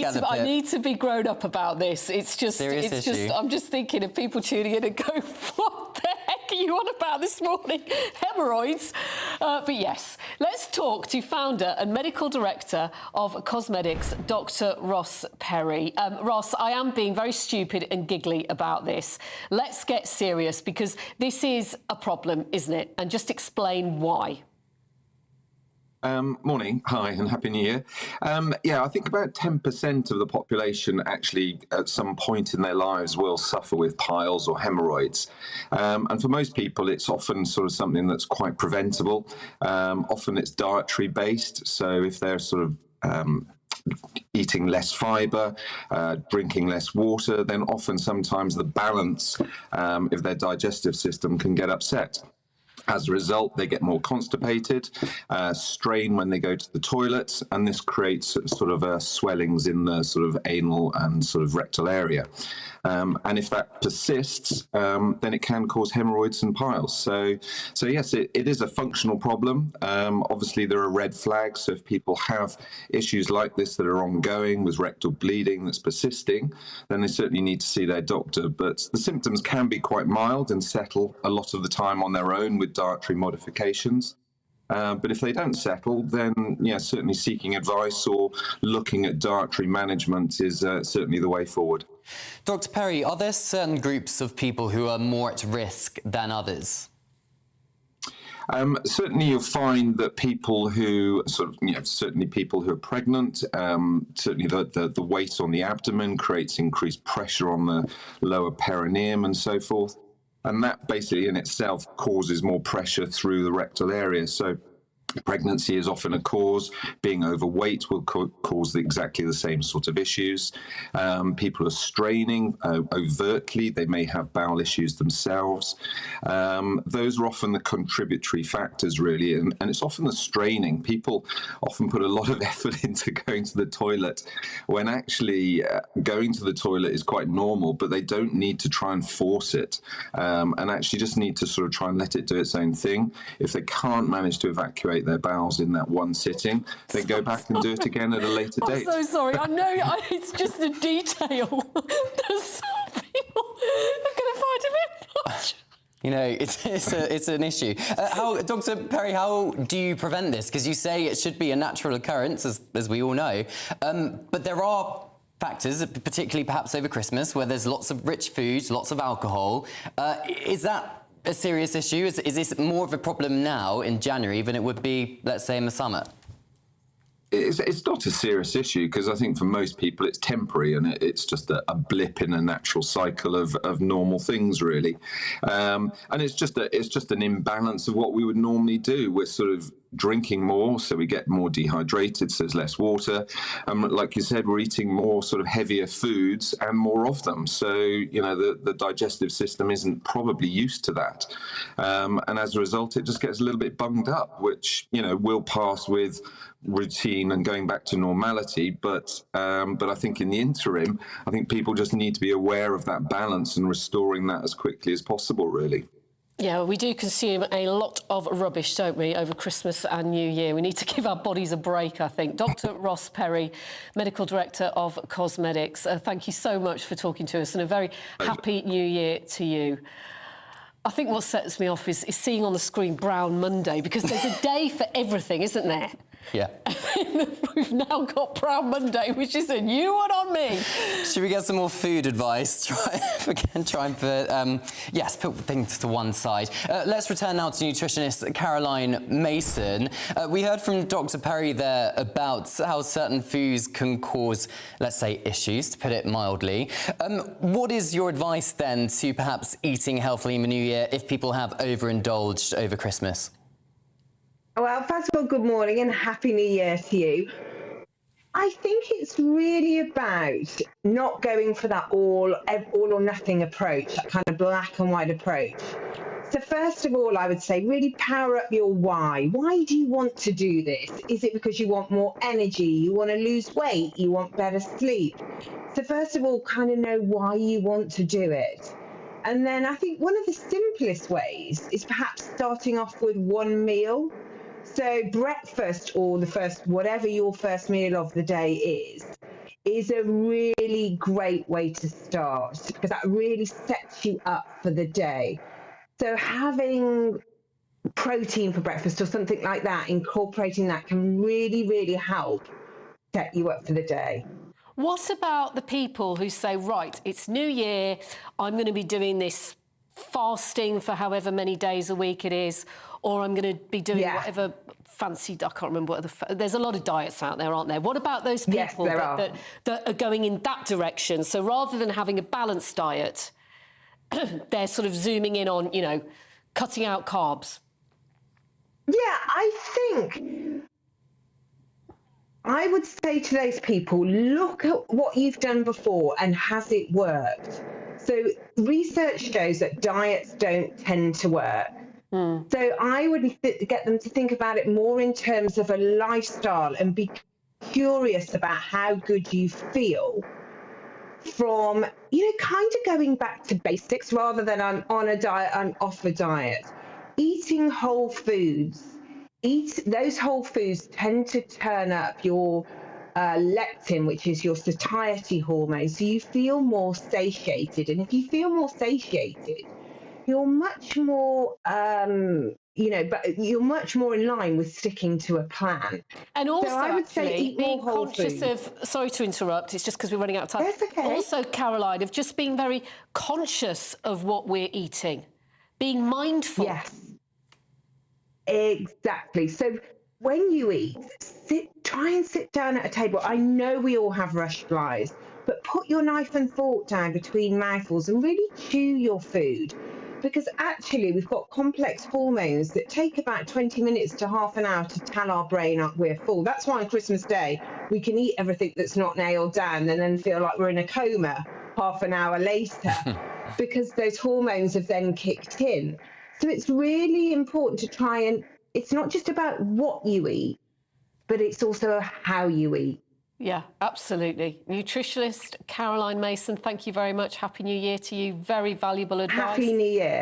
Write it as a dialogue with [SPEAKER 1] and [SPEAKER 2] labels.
[SPEAKER 1] I need to be grown up about this. It's just, I'm just thinking of people tuning in and go, what the heck are you on about this morning? Hemorrhoids. But yes, let's talk to founder and medical director of Cosmetics, Dr. Ross Perry. Ross, I am being very stupid and giggly about this. Let's get serious, because this is a problem, isn't it? And just explain why.
[SPEAKER 2] Morning, hi, and Happy New Year. Yeah, I think about 10% of the population actually at some point in their lives will suffer with piles or hemorrhoids. And for most people, it's often sort of something that's quite preventable. Often it's dietary based. So if they're sort of eating less fibre, drinking less water, then often sometimes the balance of their digestive system can get upset. As a result, they get more constipated, strain when they go to the toilet, and this creates sort of swellings in the sort of anal and sort of rectal area. And if that persists, then it can cause hemorrhoids and piles. So yes, it is a functional problem. Obviously, there are red flags. So if people have issues like this that are ongoing with rectal bleeding that's persisting, then they certainly need to see their doctor. But the symptoms can be quite mild and settle a lot of the time on their own with dietary modifications. But if they don't settle, then yeah, certainly seeking advice or looking at dietary management is certainly the way forward.
[SPEAKER 3] Dr. Perry, are there certain groups of people who are more at risk than others?
[SPEAKER 2] Certainly you'll find that people who certainly people who are pregnant, certainly the weight on the abdomen creates increased pressure on the lower perineum and so forth. And that basically in itself causes more pressure through the rectal area. So pregnancy is often a cause. Being overweight will cause exactly the same sort of issues. People are straining overtly. They may have bowel issues themselves. Those are often the contributory factors, really. And it's often the straining. People often put a lot of effort into going to the toilet when actually going to the toilet is quite normal, but they don't need to try and force it and actually just need to sort of try and let it do its own thing. If they can't manage to evacuate their bowels in that one sitting, they go back and do it again at a later date.
[SPEAKER 1] I'm so sorry. I know it's just a detail. There's some people are going to find a bit much.
[SPEAKER 3] You know, it's an issue. Dr. Perry, how do you prevent this? Because you say it should be a natural occurrence, as we all know, but there are factors, particularly perhaps over Christmas, where there's lots of rich foods, lots of alcohol. Is that a serious issue? Is this more of a problem now in January than it would be, let's say, in the summer?
[SPEAKER 2] It's not a serious issue, because I think for most people it's temporary and it's just a blip in a natural cycle of normal things, really. And it's just an imbalance of what we would normally do. We're sort of drinking more, so we get more dehydrated, so there's less water. Like you said, we're eating more sort of heavier foods and more of them. So, you know, the digestive system isn't probably used to that. And as a result, it just gets a little bit bunged up, which, you know, will pass with routine and going back to normality. But I think in the interim, I think people just need to be aware of that balance and restoring that as quickly as possible, really.
[SPEAKER 1] Yeah, we do consume a lot of rubbish, don't we, over Christmas and New Year. We need to give our bodies a break, I think. Dr. Ross Perry, Medical Director of Cosmetics, thank you so much for talking to us, and a very happy New Year to you. I think what sets me off is seeing on the screen Brown Monday, because there's a day for everything, isn't there?
[SPEAKER 3] Yeah.
[SPEAKER 1] We've now got Brown Monday, which is a new one on me.
[SPEAKER 3] Should we get some more food advice? Try and put things to one side. Let's return now to nutritionist Caroline Mason. We heard from Dr. Perry there about how certain foods can cause, let's say, issues, to put it mildly. What is your advice then to perhaps eating healthily in the new year if people have overindulged over Christmas?
[SPEAKER 4] Well, first of all, good morning and Happy New Year to you. I think it's really about not going for that all or nothing approach, that kind of black and white approach. So first of all, I would say really power up your why. Why do you want to do this? Is it because you want more energy? You want to lose weight? You want better sleep? So first of all, kind of know why you want to do it. And then I think one of the simplest ways is perhaps starting off with one meal. So breakfast, or whatever your first meal of the day is is a really great way to start, because that really sets you up for the day. So having protein for breakfast or something like that, incorporating that can really, really help set you up for the day.
[SPEAKER 1] What about the people who say, right, it's New Year, I'm going to be doing this fasting for however many days a week it is, or I'm going to be doing whatever fancy, I can't remember what there's a lot of diets out there, aren't there? What about those people that are going in that direction? So rather than having a balanced diet, they're sort of zooming in on, you know, cutting out carbs.
[SPEAKER 4] Yeah, I think I would say to those people, look at what you've done before and has it worked? So research shows that diets don't tend to work. So I would get them to think about it more in terms of a lifestyle and be curious about how good you feel from, you know, kind of going back to basics rather than on a diet and off a diet. Eating whole foods. Those whole foods tend to turn up your leptin, which is your satiety hormone, so you feel more satiated. And if you feel more satiated, you're much more, but you're much more in line with sticking to a plan.
[SPEAKER 1] And also,
[SPEAKER 4] so I would say eat
[SPEAKER 1] being
[SPEAKER 4] more whole
[SPEAKER 1] conscious
[SPEAKER 4] foods.
[SPEAKER 1] of, sorry to interrupt, it's just because we're running out of time.
[SPEAKER 4] That's okay.
[SPEAKER 1] Also, Caroline, of just being very conscious of what we're eating, being mindful.
[SPEAKER 4] Yes, exactly. So when you eat, try and sit down at a table. I know we all have rushed lives, but put your knife and fork down between mouthfuls and really chew your food. Because actually we've got complex hormones that take about 20 minutes to half an hour to tell our brain we're full. That's why on Christmas Day we can eat everything that's not nailed down and then feel like we're in a coma half an hour later because those hormones have then kicked in. So it's really important to try and, it's not just about what you eat, but it's also how you eat.
[SPEAKER 1] Yeah, absolutely. Nutritionist Caroline Mason, thank you very much. Happy New Year to you. Very valuable advice.
[SPEAKER 4] Happy New Year.